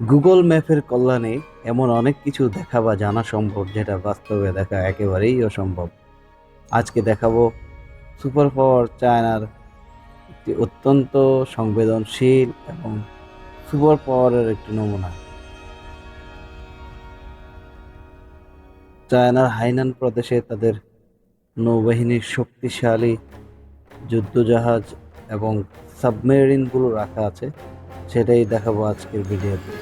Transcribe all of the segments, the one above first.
Google ম্যাপের কল্যাণে এমন অনেক কিছু দেখা বা জানা সম্ভব যেটা বাস্তবে দেখা একেবারেই অসম্ভব। আজকে দেখাবো সুপার পাওয়ার চায়নার একটি অত্যন্ত সংবেদনশীল এবং সুপার পাওয়ারের একটি নমুনা। চায়নার হাইনান প্রদেশে তাদের নৌবাহিনীর শক্তিশালী যুদ্ধজাহাজ এবং সাবমেরিনগুলো রাখা আছে, সেটাই দেখাবো আজকের ভিডিওতে।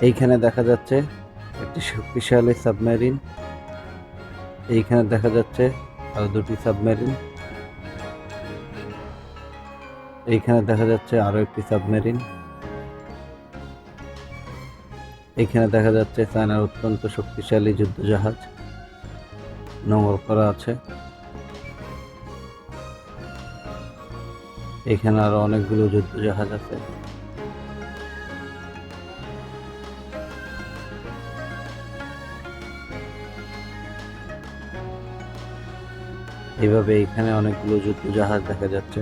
এইখানে দেখা যাচ্ছে একটি শক্তিশালী সাবমেরিন, এইখানে দেখা যাচ্ছে আরো দুটি সাবমেরিন, এইখানে দেখা যাচ্ছে আরো একটি সাবমেরিন, এইখানে দেখা যাচ্ছে চায়নার অত্যন্ত শক্তিশালী যুদ্ধজাহাজ নোঙর করা আছে। এখানে আরো অনেকগুলো যুদ্ধজাহাজ আছে। এইভাবে এখানে অনেকগুলো যুদ্ধজাহাজ দেখা যাচ্ছে।